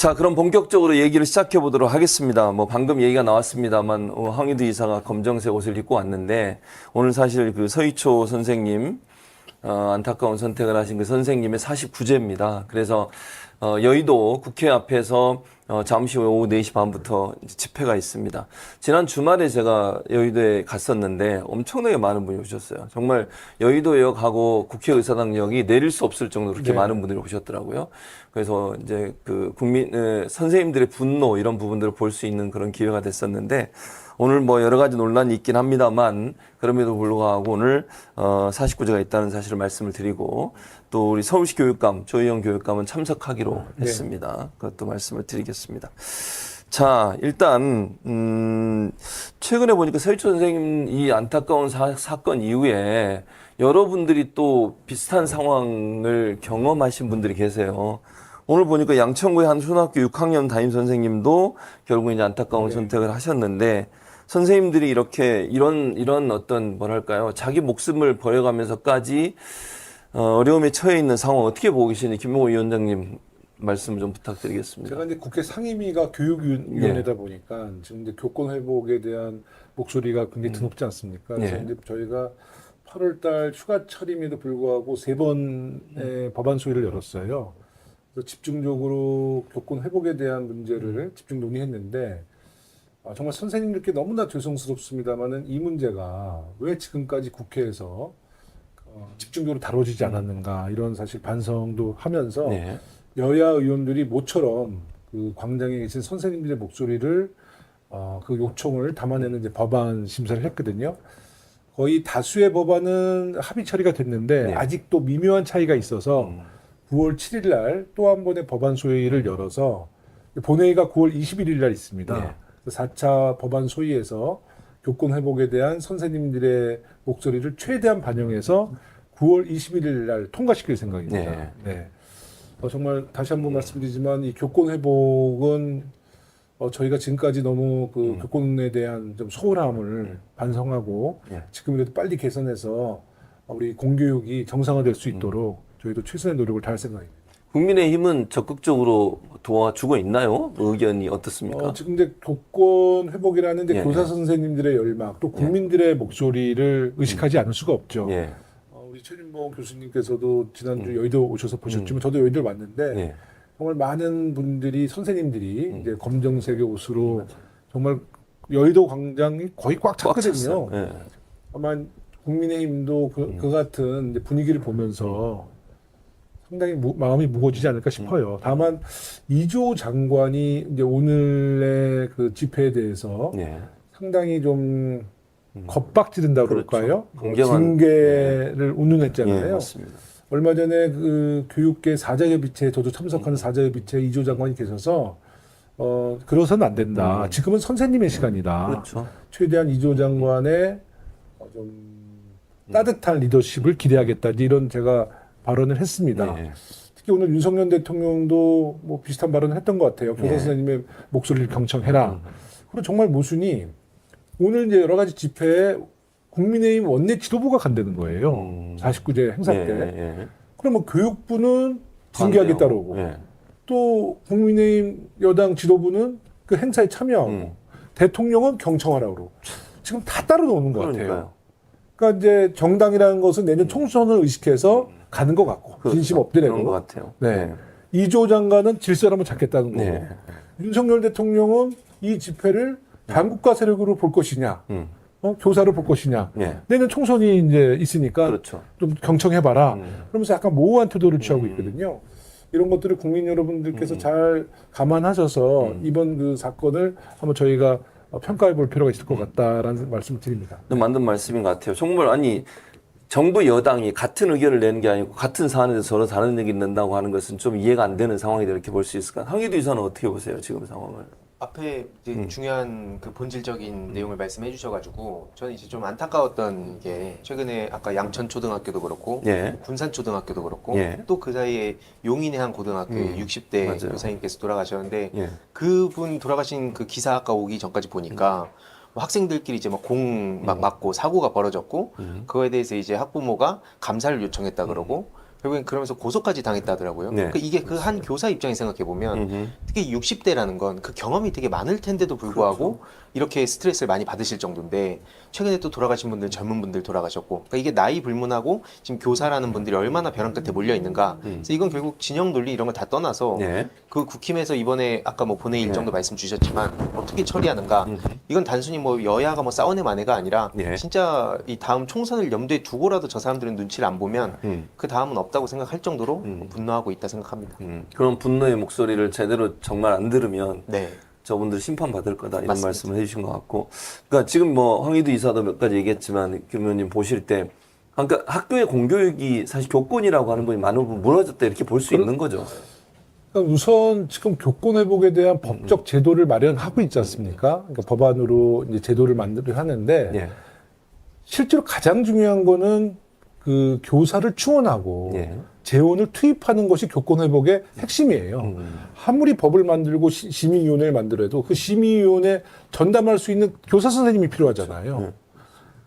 자, 그럼 본격적으로 얘기를 시작해 보도록 하겠습니다. 뭐 방금 얘기가 나왔습니다만 황희두 이사가 검정색 옷을 입고 왔는데 오늘 사실 그 서희초 선생님 안타까운 선택을 하신 그 선생님의 49제입니다. 그래서 여의도 국회 앞에서 잠시 후 오후 4시 반부터 집회가 있습니다. 지난 주말에 제가 여의도에 갔었는데 엄청나게 많은 분이 오셨어요. 정말 여의도역하고 국회의사당역이 내릴 수 없을 정도로 그렇게 많은 분들이 오셨더라고요. 그래서 이제 그 선생님들의 분노 이런 부분들을 볼 수 있는 그런 기회가 됐었는데 오늘 뭐 여러 가지 논란이 있긴 합니다만 그럼에도 불구하고 오늘 49제가 있다는 사실을 말씀을 드리고 또 우리 서울시 교육감 조희영 교육감은 참석하기로 했습니다. 그것도 말씀을 드리겠습니다. 자, 일단 최근에 보니까 서희초 선생님 이 안타까운 사건 이후에 여러분들이 또 비슷한 상황을 경험하신 분들이 계세요. 오늘 보니까 양천구의 한 초등학교 6학년 담임 선생님도 결국 이제 안타까운 선택을 하셨는데 선생님들이 이렇게 이런 어떤 뭐랄까요 자기 목숨을 버려가면서까지 어려움에 처해 있는 상황 어떻게 보고 계시는지 김용호 위원장님 말씀 좀 부탁드리겠습니다. 제가 이제 국회 상임위가 교육위원회다 보니까 지금 이제 교권 회복에 대한 목소리가 굉장히 드높지 않습니까? 그래서 이제 저희가 8월달 휴가철임에도 불구하고 3번의 법안 소위를 열었어요. 그래서 집중적으로 교권 회복에 대한 문제를 집중 논의했는데 정말 선생님들께 너무나 죄송스럽습니다만은 이 문제가 왜 지금까지 국회에서 집중적으로 다뤄지지 않았는가 이런 사실 반성도 하면서 여야 의원들이 모처럼 그 광장에 계신 선생님들의 목소리를 그 요청을 담아내는 이제 법안 심사를 했거든요. 거의 다수의 법안은 합의 처리가 됐는데 아직도 미묘한 차이가 있어서 9월 7일 날 또 한 번의 법안 소위를 열어서 본회의가 9월 21일 날 있습니다. 4차 법안 소위에서 교권 회복에 대한 선생님들의 목소리를 최대한 반영해서 9월 21일 날 통과시킬 생각입니다. 정말 다시 한번 말씀드리지만 이 교권 회복은 저희가 지금까지 너무 그 교권에 대한 좀 소홀함을 반성하고 지금이라도 빨리 개선해서 우리 공교육이 정상화될 수 있도록 저희도 최선의 노력을 다할 생각입니다. 국민의힘은 적극적으로 도와주고 있나요? 의견이 어떻습니까? 지금 이제 교권 회복이라는 이제 교사 선생님들의 열망, 또 국민들의 목소리를 의식하지 않을 수가 없죠. 우리 최진봉 교수님께서도 지난주 여의도 오셔서 보셨지만 저도 여의도를 왔는데 정말 많은 분들이 선생님들이 이제 검정색의 옷으로 정말 여의도 광장이 거의 꽉 찼거든요. 아마 국민의힘도 그 같은 이제 분위기를 보면서 상당히 마음이 무거워지지 않을까 싶어요. 다만 이조 장관이 이제 오늘의 그 집회에 대해서 상당히 좀 겁박지른다고 그럴까요? 징계를 운운했잖아요. 얼마 전에 그 교육계 사자협의체 저도 참석하는 사자협의체 이조 장관이 계셔서 그러서는 안 된다. 지금은 선생님의 시간이다. 최대한 이조 장관의 좀 따뜻한 리더십을 기대하겠다. 이런 제가 발언을 했습니다. 특히 오늘 윤석열 대통령도 뭐 비슷한 발언을 했던 것 같아요. 교사 선생님의 목소리를 경청해라. 그리고 정말 모순이 오늘 이제 여러 가지 집회에 국민의힘 원내 지도부가 간다는 거예요. 49제 행사 때. 그러면 교육부는 징계하겠다고 그러고 또 국민의힘 여당 지도부는 그 행사에 참여하고 대통령은 경청하라고 그러고 지금 다 따로 노는 것 같아요. 그러니까 이제 정당이라는 것은 내년 총선을 의식해서 가는 것 같고 진심 엎드리는 것 같아요. 이조 장관은 질서를 한번 잡겠다는 거고 윤석열 대통령은 이 집회를 반국가 세력으로 볼 것이냐, 교사를 볼 것이냐. 내년 총선이 이제 있으니까 좀 경청해봐라. 그러면서 약간 모호한 태도를 취하고 있거든요. 이런 것들을 국민 여러분들께서 잘 감안하셔서 이번 그 사건을 한번 저희가 평가해 볼 필요가 있을 것 같다라는 말씀을 드립니다. 맞는 말씀인 것 같아요. 정말 아니 정부 여당이 같은 의견을 내는 게 아니고 같은 사안에 대해서 서로 다른 얘기를 낸다고 하는 것은 좀 이해가 안 되는 상황이다 이렇게 볼 수 있을까? 황희두 이사는 어떻게 보세요 지금 상황을? 앞에 이제 중요한 그 본질적인 내용을 말씀해 주셔가지고 저는 이제 좀 안타까웠던 게 최근에 아까 양천초등학교도 그렇고 군산초등학교도 그렇고 또 그 사이에 용인의 한 고등학교의 60대 교사님께서 돌아가셨는데 그분 돌아가신 그 기사 아까 오기 전까지 보니까 학생들끼리 이제 막 공 막 맞고 사고가 벌어졌고 그거에 대해서 이제 학부모가 감사를 요청했다 그러고 결국엔 그러면서 고소까지 당했다 하더라고요. 네. 이게 그 한 교사 입장에 생각해 보면 특히 60대라는 건 그 경험이 되게 많을 텐데도 불구하고 이렇게 스트레스를 많이 받으실 정도인데 최근에 또 돌아가신 분들 젊은 분들 돌아가셨고 그러니까 이게 나이 불문하고 지금 교사라는 분들이 얼마나 벼랑 끝에 몰려 있는가. 그래서 이건 결국 진영 논리 이런 거 다 떠나서 네. 그 국힘에서 이번에 아까 뭐 본회의 일정도 말씀 주셨지만 어떻게 처리하는가. 이건 단순히 뭐 여야가 뭐 싸우는 만해가 아니라 네. 진짜 이 다음 총선을 염두에 두고라도 저 사람들은 눈치를 안 보면 그 다음은 없다고 생각할 정도로 분노하고 있다 생각합니다. 그런 분노의 목소리를 제대로 정말 안 들으면 네. 저분들 심판받을 거다 이런 맞습니다. 말씀을 해주신 것 같고, 그러니까 지금 뭐 황희두 이사도 몇 가지 얘기했지만 김 의원님 보실 때, 그러니까 학교의 공교육이 사실 교권이라고 하는 부분이 많은 부분 무너졌다 이렇게 볼 수 있는 거죠. 그러니까 우선 지금 교권 회복에 대한 법적 제도를 마련하고 있지 않습니까? 그러니까 법안으로 이제 제도를 만들어 하는데 예. 실제로 가장 중요한 거는 그 교사를 충원하고 예. 재원을 투입하는 것이 교권 회복의 핵심이에요. 아무리 법을 만들고 심의위원회를 만들어도 그 심의위원회 전담할 수 있는 교사 선생님이 필요하잖아요.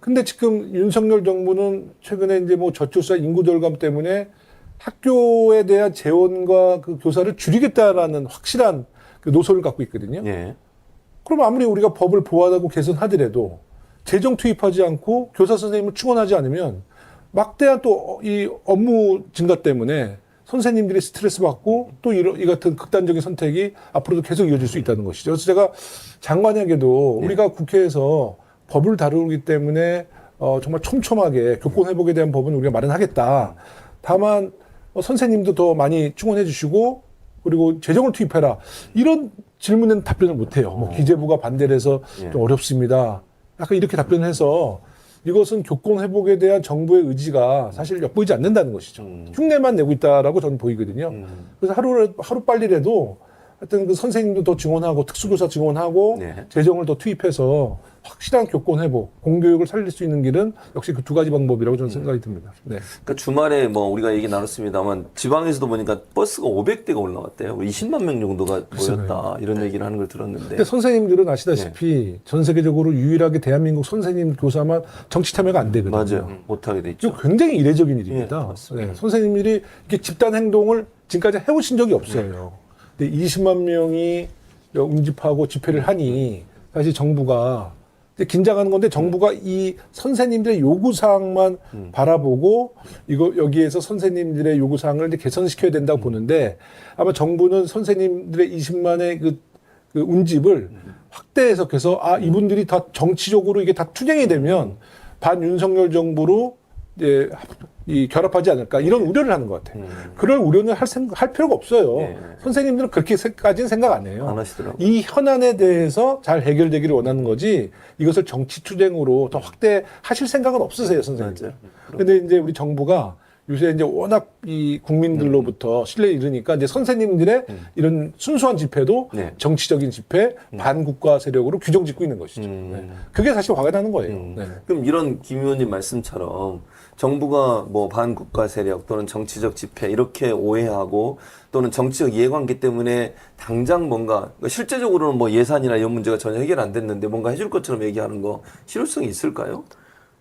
근데 지금 윤석열 정부는 최근에 이제 뭐 저출산 인구 절감 때문에 학교에 대한 재원과 그 교사를 줄이겠다라는 확실한 그 노선을 갖고 있거든요. 예. 그럼 아무리 우리가 법을 보완하고 개선하더라도 재정 투입하지 않고 교사 선생님을 충원하지 않으면 막대한 또 이 업무 증가 때문에 선생님들이 스트레스 받고 또 이 같은 극단적인 선택이 앞으로도 계속 이어질 수 있다는 것이죠. 그래서 제가 장관에게도 우리가 국회에서 법을 다루기 때문에 정말 촘촘하게 교권 회복에 대한 법은 우리가 마련하겠다. 다만 선생님도 더 많이 충원해 주시고 그리고 재정을 투입해라. 이런 질문에는 답변을 못 해요. 뭐 기재부가 반대를 해서 좀 어렵습니다. 약간 이렇게 답변을 해서 이것은 교권 회복에 대한 정부의 의지가 사실 엿보이지 않는다는 것이죠. 흉내만 내고 있다라고 저는 보이거든요. 그래서 하루 빨리라도 하여튼 그 선생님도 더 증원하고 특수교사 증원하고 네. 재정을 더 투입해서 확실한 교권 회복, 공교육을 살릴 수 있는 길은 역시 그 두 가지 방법이라고 저는 생각이 듭니다. 네. 그러니까 주말에 뭐 우리가 얘기 나눴습니다만 지방에서도 보니까 버스가 500대가 올라왔대요. 20만 명 정도가 모였다 이런 얘기를 하는 걸 들었는데. 근데 선생님들은 아시다시피 전 세계적으로 유일하게 대한민국 선생님 교사만 정치 참여가 안 되거든요. 맞아요. 못하게 돼 있죠. 이거 굉장히 이례적인 일입니다. 예, 맞습니다. 네, 선생님들이 이렇게 집단 행동을 지금까지 해오신 적이 없어요. 근데 20만 명이 응집하고 집회를 하니 사실 정부가 이제 긴장하는 건데 정부가 이 선생님들의 요구사항만 바라보고 이거 여기에서 선생님들의 요구사항을 이제 개선시켜야 된다고 보는데 아마 정부는 선생님들의 20만의 그 운집을 확대 해석해서 이분들이 다 정치적으로 이게 다 투쟁이 되면 반윤석열 정부로 이제 이 결합하지 않을까 이런 우려를 하는 것 같아요. 그럴 우려는 할 필요가 없어요. 네. 선생님들은 그렇게까지는 생각 안 해요. 안 하시더라고요. 이 현안에 대해서 잘 해결되기를 원하는 거지 이것을 정치 투쟁으로 더 확대하실 생각은 없으세요, 선생님. 근데 이제 우리 정부가 요새 이제 워낙 이 국민들로부터 신뢰를 잃으니까 이제 선생님들의 이런 순수한 집회도 네. 정치적인 집회, 반국가 세력으로 규정짓고 있는 것이죠. 네. 그게 사실 화가 나는 거예요. 네. 그럼 이런 김 의원님 말씀처럼 정부가 뭐 반국가 세력 또는 정치적 집회 이렇게 오해하고 또는 정치적 이해관계 때문에 당장 뭔가 실제적으로는 뭐 예산이나 이런 문제가 전혀 해결 안 됐는데 뭔가 해줄 것처럼 얘기하는 거 실효성이 있을까요?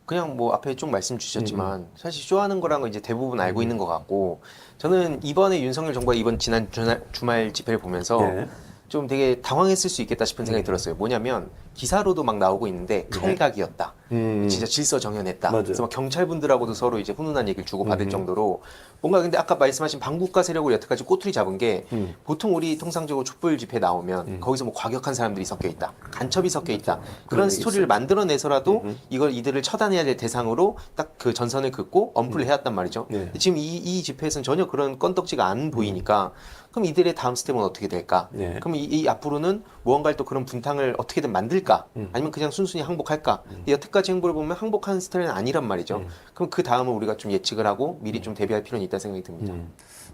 그냥 뭐 앞에 좀 말씀 주셨지만 사실 쇼하는 거란 거 이제 대부분 알고 있는 것 같고 저는 이번에 윤석열 정부가 이번 지난 주말 집회를 보면서 네. 좀 되게 당황했을 수 있겠다 싶은 생각이 들었어요. 뭐냐면 기사로도 막 나오고 있는데 칼각이었다. 진짜 질서 정연했다. 맞아요. 그래서 막 경찰분들하고도 서로 이제 훈훈한 얘기를 주고받을 정도로 뭔가 근데 아까 말씀하신 반국가 세력을 여태까지 꼬투리 잡은 게 보통 우리 통상적으로 촛불 집회 나오면 거기서 뭐 과격한 사람들이 섞여 있다. 간첩이 섞여 있다. 그런 스토리를 만들어내서라도 이들을 처단해야 될 대상으로 딱 그 전선을 긋고 엄플을 해왔단 말이죠. 네. 지금 이 집회에서는 전혀 그런 건덕지가 안 보이니까 그럼 이들의 다음 스텝은 어떻게 될까? 네. 그럼 이 앞으로는 무언가를 또 그런 분탕을 어떻게든 만들까? 아니면 그냥 순순히 항복할까? 여태까지 행보를 보면 항복하는 스타일은 아니란 말이죠. 그럼 그 다음은 우리가 좀 예측을 하고 미리 좀 대비할 필요는 있다는 생각이 듭니다.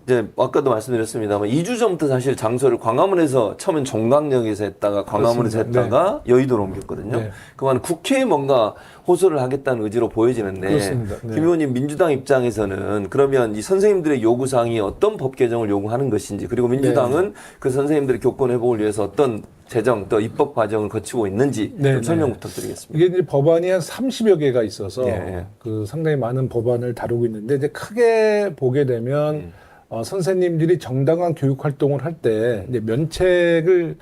이제 아까도 말씀드렸습니다만 2주 전부터 사실 장소를 광화문에서 처음엔 종강역에서 했다가 광화문에서 그렇습니다. 했다가 여의도로 옮겼거든요. 네. 그만 국회에 뭔가 호소를 하겠다는 의지로 보여지는데 그렇습니다. 네. 김 의원님 민주당 입장에서는 그러면 이 선생님들의 요구사항이 어떤 법 개정을 요구하는 것인지 그리고 민주당은 그 선생님들의 교권 회복을 위해서 어떤 제정 또 입법 과정을 거치고 있는지 좀 설명 부탁드리겠습니다. 이게 이제 법안이 한 30여 개가 있어서 그 상당히 많은 법안을 다루고 있는데 이제 크게 보게 되면 선생님들이 정당한 교육 활동을 할 때 이제 면책을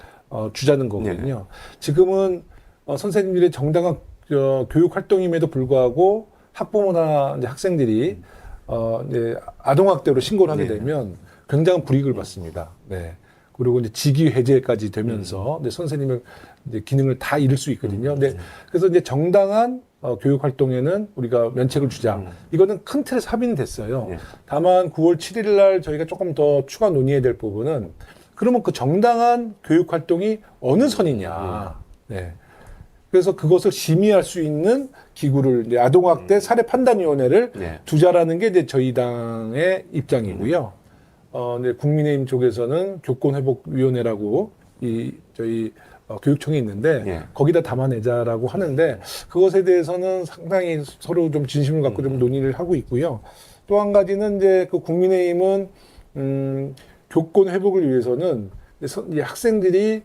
주자는 거거든요. 지금은 선생님들의 정당한 교육 활동임에도 불구하고 학부모나 이제 학생들이 이제 아동학대로 신고를 하게 되면 굉장한 불이익을 받습니다. 네. 그리고 이제 직위 해제까지 되면서 이제 선생님의 이제 기능을 다 잃을 수 있거든요. 근데 그래서 이제 정당한 교육 활동에는 우리가 면책을 주자. 이거는 큰 틀에서 합의는 됐어요. 다만 9월 7일 날 저희가 조금 더 추가 논의해야 될 부분은 그러면 그 정당한 교육 활동이 어느 선이냐. 네. 그래서 그것을 심의할 수 있는 기구를 이제 아동학대 사례 판단위원회를 두자라는 게 이제 저희 당의 입장이고요. 이제 국민의힘 쪽에서는 교권회복위원회라고 저희 교육청이 있는데 거기다 담아내자라고 하는데 그것에 대해서는 상당히 서로 좀 진심을 갖고 좀 논의를 하고 있고요. 또 한 가지는 이제 그 국민의힘은 교권 회복을 위해서는 이제 학생들이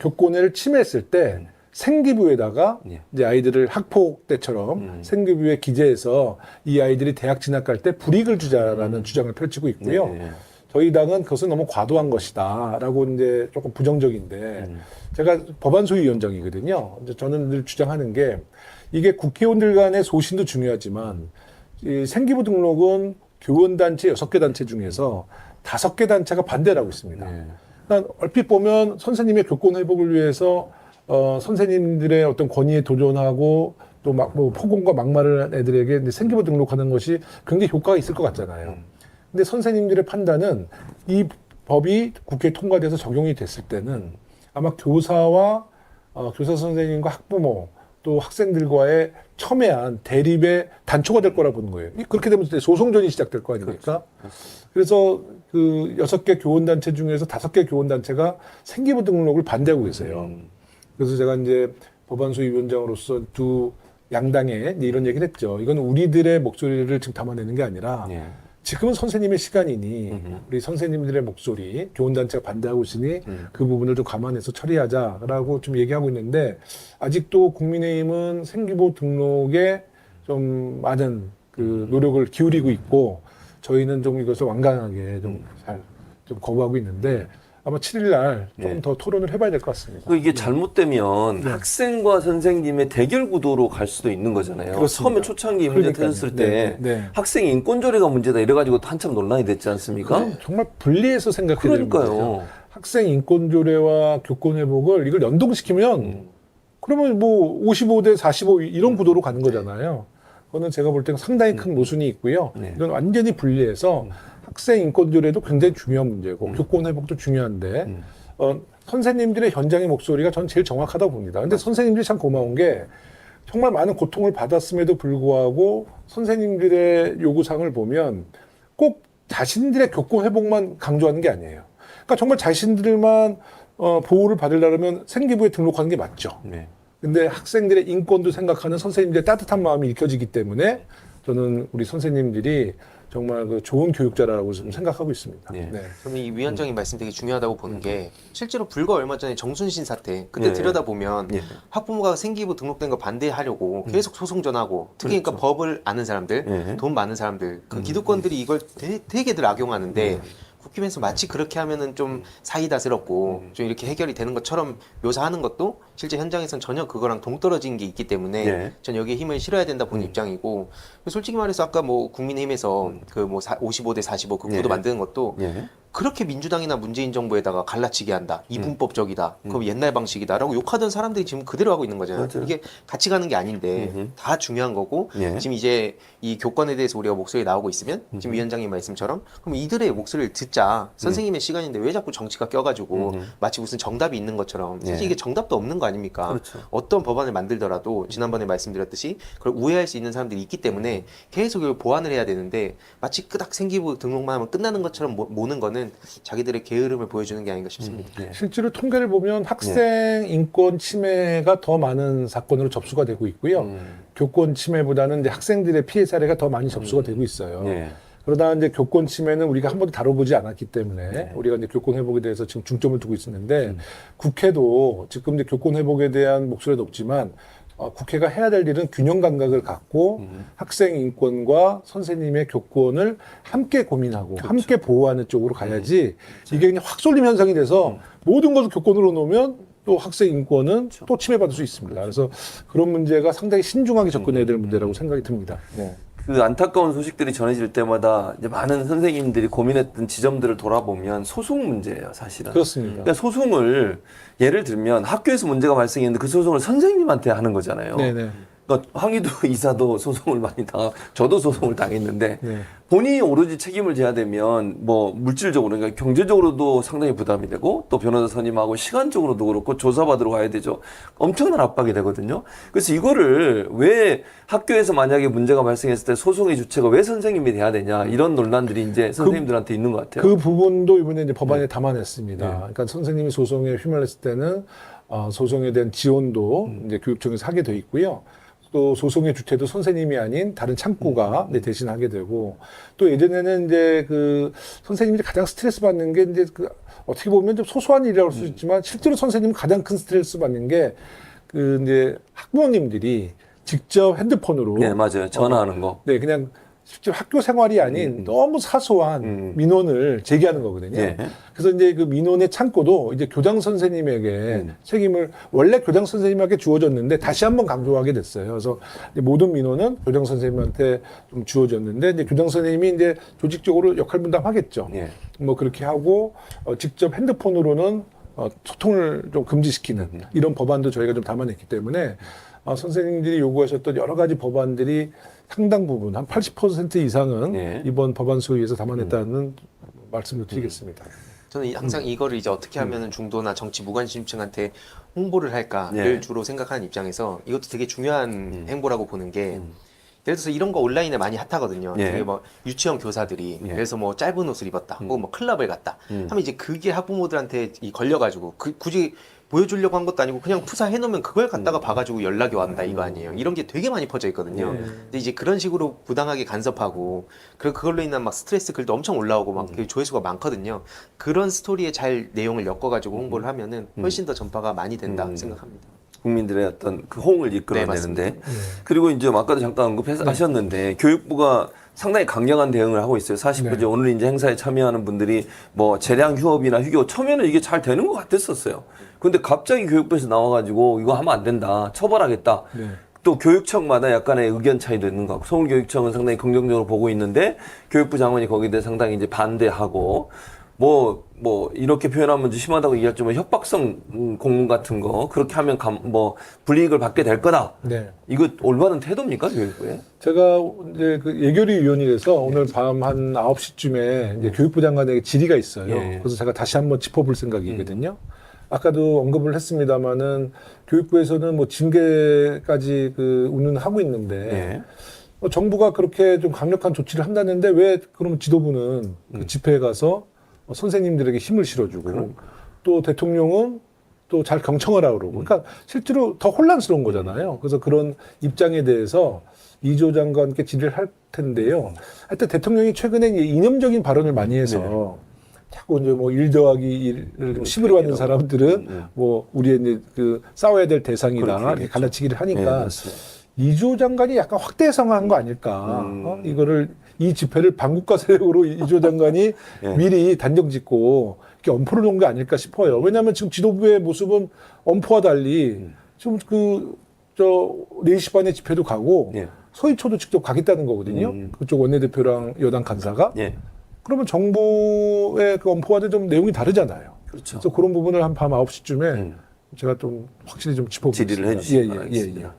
교권을 침해했을 때 생기부에다가 이제 아이들을 학폭 때처럼 생기부에 기재해서 이 아이들이 대학 진학할 때 불이익을 주자라는 주장을 펼치고 있고요. 저희 당은 그것은 너무 과도한 것이다라고 이제 조금 부정적인데 제가 법안소위원장이거든요. 이제 저는 늘 주장하는 게 이게 국회의원들 간의 소신도 중요하지만 이 생기부 등록은 교원단체 6개 단체 중에서 5개 단체가 반대를 하고 있습니다. 그러니까 얼핏 보면 선생님의 교권 회복을 위해서 선생님들의 어떤 권위에 도전하고 또 막 뭐 폭언과 막말을 한 애들에게 생기부 등록하는 것이 굉장히 효과가 있을 것 같잖아요. 근데 선생님들의 판단은 이 법이 국회에 통과돼서 적용이 됐을 때는 아마 교사와 교사 선생님과 학부모 또 학생들과의 첨예한 대립의 단초가 될 거라 보는 거예요. 그렇게 되면 소송전이 시작될 거 아닙니까? 그래서 그 6개 교원단체 중에서 5개 교원단체가 생기부 등록을 반대하고 계세요. 그래서 제가 이제 법안소위원장으로서 두 양당에 이런 얘기를 했죠. 이건 우리들의 목소리를 지금 담아내는 게 아니라 지금은 선생님의 시간이니 우리 선생님들의 목소리, 교원단체가 반대하고 있으니 그 부분을 좀 감안해서 처리하자라고 좀 얘기하고 있는데 아직도 국민의힘은 생기부 등록에 좀 많은 그 노력을 기울이고 있고 저희는 좀 이것을 완강하게 좀 거부하고 있는데 아마 7일 날 좀 더 토론을 해봐야 될 것 같습니다. 이게 잘못되면 학생과 선생님의 대결 구도로 갈 수도 있는 거잖아요. 그렇습니다. 처음에 초창기 문제 터졌을 때 학생 인권 조례가 문제다 이래가지고 한참 논란이 됐지 않습니까? 정말 분리해서 생각해야 되는 거죠. 그러니까요. 학생 인권 조례와 교권 회복을 이걸 연동시키면 그러면 뭐 55대 45 이런 구도로 가는 거잖아요. 그거는 제가 볼 때는 상당히 큰 모순이 있고요. 이건 완전히 분리해서 학생 인권 조례도 굉장히 중요한 문제고 교권 회복도 중요한데 선생님들의 현장의 목소리가 전 제일 정확하다고 봅니다. 근데 선생님들이 참 고마운 게 정말 많은 고통을 받았음에도 불구하고 선생님들의 요구사항을 보면 꼭 자신들의 교권 회복만 강조하는 게 아니에요. 그러니까 정말 자신들만 보호를 받으려면 생기부에 등록하는 게 맞죠. 근데 학생들의 인권도 생각하는 선생님들의 따뜻한 마음이 읽혀지기 때문에 저는 우리 선생님들이 정말 그 좋은 교육자라고 좀 생각하고 있습니다. 저는 이 위원장님 말씀 되게 중요하다고 보는 게 실제로 불과 얼마 전에 정순신 사태 그때 들여다보면 학부모가 생기부 등록된 거 반대하려고 계속 소송 전하고 특히 그러니까 법을 아는 사람들, 돈 많은 사람들, 그 기득권들이 이걸 되게들 악용하는데 국힘에서 마치 그렇게 하면은 좀 사이다스럽고 좀 이렇게 해결이 되는 것처럼 묘사하는 것도 실제 현장에서는 전혀 그거랑 동떨어진 게 있기 때문에 전 여기에 힘을 실어야 된다 보는 입장이고 솔직히 말해서 아까 뭐 국민의힘에서 그 뭐 55대 45 그 구도 만드는 것도 그렇게 민주당이나 문재인 정부에다가 갈라치게 한다. 이분법적이다. 그럼 옛날 방식이다라고 욕하던 사람들이 지금 그대로 하고 있는 거잖아요. 이게 같이 가는 게 아닌데 다 중요한 거고 지금 이제 이 교권에 대해서 우리가 목소리 나오고 있으면 지금 위원장님 말씀처럼 그럼 이들의 목소리를 듣자. 선생님의 시간인데 왜 자꾸 정치가 껴가지고 마치 무슨 정답이 있는 것처럼 사실 이게 정답도 없는 거 아닙니까? 어떤 법안을 만들더라도 지난번에 말씀드렸듯이 그걸 우회할 수 있는 사람들이 있기 때문에 계속 이걸 보완을 해야 되는데 마치 끄닥 생기부 등록만 하면 끝나는 것처럼 모는 거는 자기들의 게으름을 보여주는 게 아닌가 싶습니다. 실제로 통계를 보면 학생 인권 침해가 더 많은 사건으로 접수가 되고 있고요. 교권 침해보다는 이제 학생들의 피해 사례가 더 많이 접수가 되고 있어요. 그러다 이제 교권 침해는 우리가 한 번도 다뤄보지 않았기 때문에 우리가 이제 교권 회복에 대해서 지금 중점을 두고 있었는데 국회도 지금 이제 교권 회복에 대한 목소리가 높지만 국회가 해야 될 일은 균형 감각을 갖고 학생 인권과 선생님의 교권을 함께 고민하고 함께 보호하는 쪽으로 가야지 이게 그냥 확 쏠림 현상이 돼서 모든 것을 교권으로 놓으면 또 학생 인권은 또 침해받을 수 있습니다. 그래서 그런 문제가 상당히 신중하게 접근해야 될 문제라고 생각이 듭니다. 네. 그 안타까운 소식들이 전해질 때마다 이제 많은 선생님들이 고민했던 지점들을 돌아보면 소송 문제예요, 사실은. 그렇습니다. 그러니까 소송을 예를 들면 학교에서 문제가 발생했는데 그 소송을 선생님한테 하는 거잖아요. 네네. 그러니까 황희도 이사도 소송을 많이 저도 소송을 당했는데 네. 본인이 오로지 책임을 져야 되면 뭐 물질적으로 그러니까 경제적으로도 상당히 부담이 되고 또 변호사 선임하고 시간적으로도 그렇고 조사받으러 가야 되죠. 엄청난 압박이 되거든요. 그래서 이거를 왜 학교에서 만약에 문제가 발생했을 때 소송의 주체가 왜 선생님이 돼야 되냐 이런 논란들이 이제 선생님들한테 있는 것 같아요. 그 부분도 이번에 이제 법안에 담아냈습니다. 그러니까 선생님이 소송에 휘말렸을 때는 소송에 대한 지원도 이제 교육청에서 하게 돼 있고요. 또 소송의 주체도 선생님이 아닌 다른 창구가 대신 하게 되고 또 예전에는 이제 그 선생님들이 가장 스트레스 받는 게 이제 그 어떻게 보면 좀 소소한 일이라고 할 수 있지만 실제로 선생님은 가장 큰 스트레스 받는 게 그 이제 학부모님들이 직접 핸드폰으로 네, 맞아요. 전화하는 거. 네, 그냥 실제 학교 생활이 아닌 너무 사소한 민원을 제기하는 거거든요. 네. 그래서 이제 그 민원의 창고도 이제 교장 선생님에게 책임을 원래 교장 선생님에게 주어졌는데 다시 한번 강조하게 됐어요. 그래서 이제 모든 민원은 교장 선생님한테 좀 주어졌는데 이제 교장 선생님이 이제 조직적으로 역할 분담하겠죠. 네. 뭐 그렇게 하고 직접 핸드폰으로는 소통을 좀 금지시키는 이런 법안도 저희가 좀 담아냈기 때문에 선생님들이 요구하셨던 여러 가지 법안들이 상당 부분 한 80% 이상은 네. 이번 법안 소위에서 담아냈다는 말씀을 드리겠습니다. 저는 항상 이거를 이제 어떻게 하면은 중도나 정치 무관심층한테 홍보를 할까를 네. 주로 생각하는 입장에서 이것도 되게 중요한 행보라고 보는 게 예를 들어서 이런 거 온라인에 많이 핫하거든요. 예. 되게 뭐 유치원 교사들이 예. 그래서 뭐 짧은 옷을 입었다, 혹은 뭐 클럽을 갔다 하면 이제 그게 학부모들한테 걸려가지고 굳이 보여주려고 한 것도 아니고 그냥 푸사해 놓으면 그걸 갖다가 봐가지고 연락이 왔다 이거 아니에요. 이런 게 되게 많이 퍼져 있거든요. 근데 이제 그런 식으로 부당하게 간섭하고 그걸로 인한 막 스트레스 글도 엄청 올라오고 막 그 조회수가 많거든요. 그런 스토리에 잘 내용을 엮어가지고 홍보를 하면은 훨씬 더 전파가 많이 된다 생각합니다. 국민들의 어떤 그 호응을 이끌어내는데 네, 그리고 이제 아까도 잠깐 언급하셨는데 교육부가 상당히 강경한 대응을 하고 있어요. 사실 그죠 오늘 이제 행사에 참여하는 분들이 뭐 재량 휴업이나 휴교 처음에는 이게 잘 되는 것 같았었어요. 근데 갑자기 교육부에서 나와가지고 이거 하면 안 된다, 처벌하겠다. 네. 또 교육청마다 약간의 의견 차이도 있는 것 같고 서울교육청은 상당히 긍정적으로 보고 있는데 교육부 장관이 거기에 대해 상당히 이제 반대하고 뭐 이렇게 표현하면 좀 심하다고 얘기할지만 협박성 공문 같은 거 그렇게 하면 불이익을 받게 될 거다. 네. 이거 올바른 태도입니까 교육부에? 제가 이제 그 예결위 위원이 돼서 오늘 밤 한 9시쯤에 이제 교육부 장관에게 질의가 있어요. 예. 그래서 제가 다시 한번 짚어볼 생각이거든요. 아까도 언급을 했습니다마는 교육부에서는 뭐 징계까지 그 운운하고 있는데 정부가 그렇게 좀 강력한 조치를 한다는데 왜 그럼 지도부는 그 집회에 가서 선생님들에게 힘을 실어주고 또 대통령은 또 잘 경청하라 그러고 그러니까 실제로 더 혼란스러운 거잖아요. 그래서 그런 입장에 대해서 이조 장관께 질의를 할 텐데요. 하여튼 대통령이 최근에 이념적인 발언을 많이 해서 자꾸 이제 뭐 1 더하기 1을 10으로 받는 사람들은 뭐 우리의 이제 그 싸워야 될 대상이다 이렇게 갈라치기를 하니까 이조 장관이 약간 확대 해석한 거 아닐까. 이거를 이 집회를 반국가 세력으로 이조 장관이 미리 단정 짓고 이렇게 엄포를 놓은 게 아닐까 싶어요. 왜냐하면 지금 지도부의 모습은 엄포와 달리 지금 저 4시 반에 집회도 가고 서희초도 직접 가겠다는 거거든요. 그쪽 원내대표랑 여당 간사가. 그러면 정부의 그 엄포와는 좀 내용이 다르잖아요. 그렇죠. 그래서 그런 부분을 한 밤 9시쯤에 제가 좀 확실히 좀 짚어보겠습니다. 질의를 해주시기 바라겠습니다.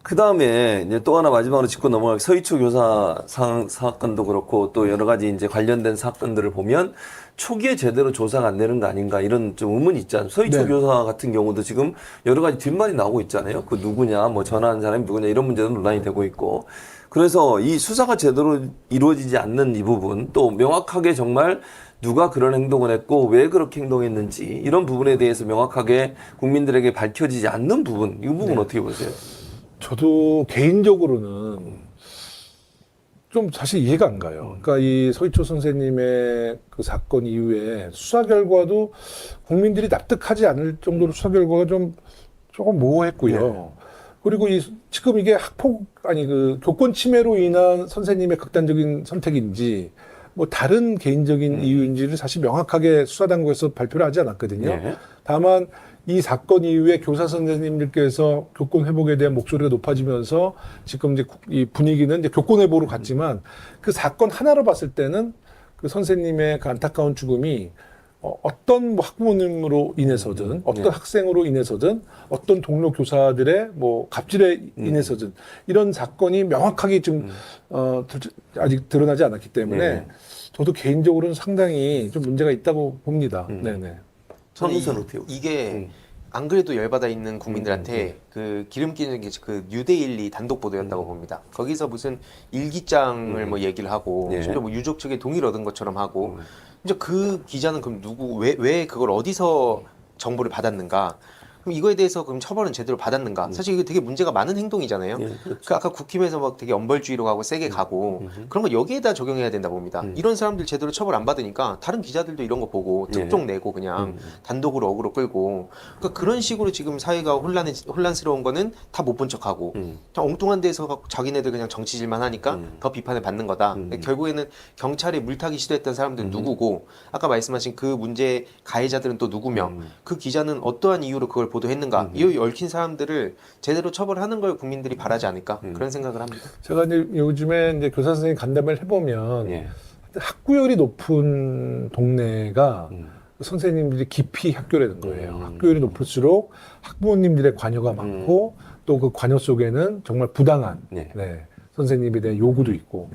그 다음에 이제 또 하나 마지막으로 짚고 넘어갈 서희초 교사 사건도 그렇고 또 여러 가지 이제 관련된 사건들을 보면 초기에 제대로 조사가 안 되는 거 아닌가 이런 좀 의문이 있잖아요. 서희초 교사 같은 경우도 지금 여러 가지 뒷말이 나오고 있잖아요. 그 누구냐, 뭐 전화한 사람이 누구냐 이런 문제도 논란이 되고 있고. 그래서 이 수사가 제대로 이루어지지 않는 이 부분 또 명확하게 정말 누가 그런 행동을 했고 왜 그렇게 행동했는지 이런 부분에 대해서 명확하게 국민들에게 밝혀지지 않는 부분 이 부분 어떻게 보세요? 저도 개인적으로는 좀 사실 이해가 안 가요. 그러니까 이 서희초 선생님의 그 사건 이후에 수사 결과도 국민들이 납득하지 않을 정도로 수사 결과가 조금 모호했고요. 그리고 지금 이게 그 교권 침해로 인한 선생님의 극단적인 선택인지 뭐 다른 개인적인 이유인지를 사실 명확하게 수사당국에서 발표를 하지 않았거든요. 다만 이 사건 이후에 교사 선생님들께서 교권 회복에 대한 목소리가 높아지면서 지금 이제 이 분위기는 이제 교권 회복으로 갔지만 그 사건 하나로 봤을 때는 그 선생님의 그 안타까운 죽음이 어떤 뭐 학부모님으로 인해서든 어떤 학생으로 인해서든 어떤 동료 교사들의 뭐 갑질에 인해서든 이런 사건이 명확하게 지금 아직 드러나지 않았기 때문에 저도 개인적으로는 상당히 좀 문제가 있다고 봅니다. 네네. 저는 이게 안 그래도 열받아 있는 국민들한테 그 기름기는 게 그 뉴데일리 단독 보도였다고 봅니다. 거기서 무슨 일기장을 뭐 얘기를 하고 심지어 뭐 유족 측의 동의를 얻은 것처럼 하고 이제 그 기자는 그럼 왜 그걸 어디서 정보를 받았는가? 그럼 이거에 대해서 그럼 처벌은 제대로 받았는가? 사실 이거 되게 문제가 많은 행동이잖아요. 그렇죠. 그 아까 국힘에서 막 되게 엄벌주의로 가고 세게 가고 그런 거 여기에다 적용해야 된다 봅니다. 이런 사람들 제대로 처벌 안 받으니까 다른 기자들도 이런 거 보고 특종 내고 그냥 단독으로 어그로 끌고 그러니까 그런 식으로 지금 사회가 혼란스러운 거는 다 못 본 척하고 다 엉뚱한 데서 자기네들 그냥 정치질만 하니까 더 비판을 받는 거다. 결국에는 경찰에 물타기 시도했던 사람들은 누구고 아까 말씀하신 그 문제 가해자들은 또 누구며 그 기자는 어떠한 이유로 그걸 보도했는가 이 얽힌 사람들을 제대로 처벌하는 걸 국민들이 바라지 않을까 그런 생각을 합니다. 제가 이제 요즘에 이제 교사 선생님 간담회를 해보면 학구열이 높은 동네가 선생님들이 깊이 학교라는 거예요. 학구열이 높을수록 학부모님들의 관여가 많고 또 그 관여 속에는 정말 부당한 선생님에 대한 요구도 있고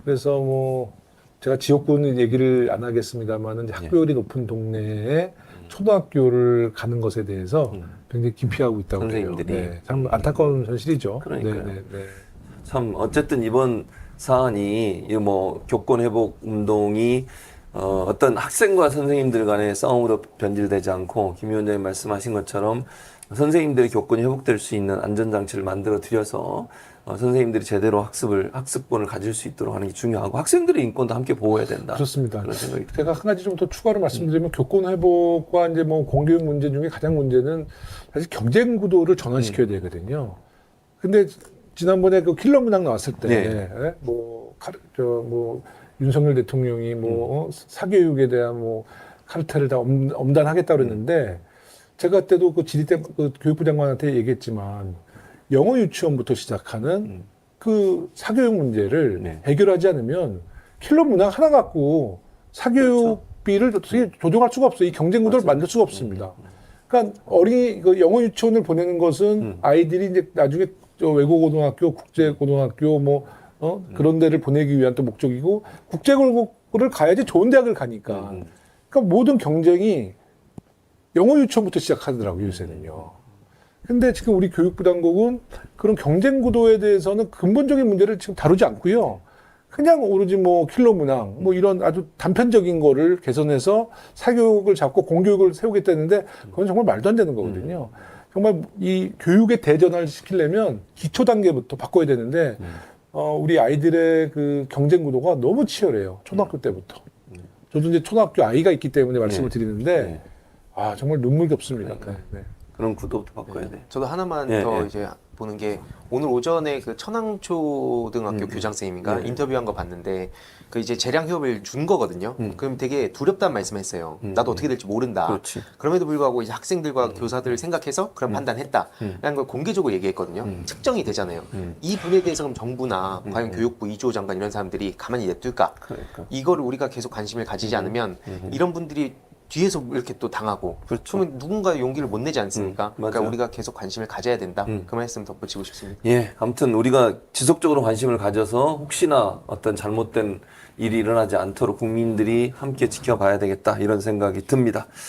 그래서 뭐 제가 지역구는 얘기를 안 하겠습니다만은 학구열이 높은 동네에 초등학교를 가는 것에 대해서 굉장히 기피하고 있다고 해요. 참 안타까운 현실이죠. 그러니까요. 참 어쨌든 이번 사안이 뭐 교권 회복 운동이 어떤 학생과 선생님들 간의 싸움으로 변질되지 않고 김 위원장님 말씀하신 것처럼 선생님들의 교권이 회복될 수 있는 안전장치를 만들어 드려서 선생님들이 제대로 학습권을 가질 수 있도록 하는 게 중요하고 학생들의 인권도 함께 보호해야 된다. 그렇습니다. 그런 생각이 듭니다. 제가 한 가지 좀 더 추가로 말씀드리면 교권 회복과 이제 뭐 공교육 문제 중에 가장 문제는 사실 경쟁 구도를 전환시켜야 되거든요. 근데 지난번에 그 킬러 문항 나왔을 때 뭐 윤석열 대통령이 뭐 사교육에 대한 뭐 카르텔을 다 엄단하겠다 그랬는데 제가 그때도 그 지리 때 그 교육부 장관한테 얘기했지만 영어 유치원부터 시작하는 그 사교육 문제를 해결하지 않으면 킬러 문항 하나 갖고 사교육비를 어떻게 조정할 수가 없어요. 이 경쟁 구도를 만들 수가 없습니다. 그러니까 그 영어 유치원을 보내는 것은 아이들이 이제 나중에 외국 고등학교, 국제 고등학교 뭐 그런 데를 보내기 위한 또 목적이고 국제고를 가야지 좋은 대학을 가니까. 그러니까 모든 경쟁이 영어 유치원부터 시작하더라고요, 요새는요. 근데 지금 우리 교육부 당국은 그런 경쟁 구도에 대해서는 근본적인 문제를 지금 다루지 않고요. 그냥 오로지 뭐 킬러 문항, 뭐 이런 아주 단편적인 거를 개선해서 사교육을 잡고 공교육을 세우겠다는데 그건 정말 말도 안 되는 거거든요. 정말 이 교육의 대전환을 시키려면 기초 단계부터 바꿔야 되는데 우리 아이들의 그 경쟁 구도가 너무 치열해요. 초등학교 때부터. 저도 이제 초등학교 아이가 있기 때문에 말씀을 드리는데 아 정말 눈물겹습니다. 그런 구도부터 바꿔야 돼. 저도 하나만 더 이제 보는 게 오늘 오전에 그 천왕초등학교 교장선생님인가 인터뷰한 거 봤는데 그 이제 재량 휴업을 준 거거든요. 그럼 되게 두렵다는 말씀했어요. 나도 어떻게 될지 모른다. 그렇지. 그럼에도 불구하고 이제 학생들과 교사들을 생각해서 그런 판단했다. 라는 걸 공개적으로 얘기했거든요. 측정이 되잖아요. 이 분에 대해서 그럼 정부나 과연 교육부 이주호 장관 이런 사람들이 가만히 냅둘까? 그러니까. 이거를 우리가 계속 관심을 가지지 않으면 이런 분들이 뒤에서 이렇게 또 당하고 그러면 누군가 용기를 못 내지 않습니까? 그러니까 우리가 계속 관심을 가져야 된다. 그 말씀 덧붙이고 싶습니다. 아무튼 우리가 지속적으로 관심을 가져서 혹시나 어떤 잘못된 일이 일어나지 않도록 국민들이 함께 지켜봐야 되겠다 이런 생각이 듭니다.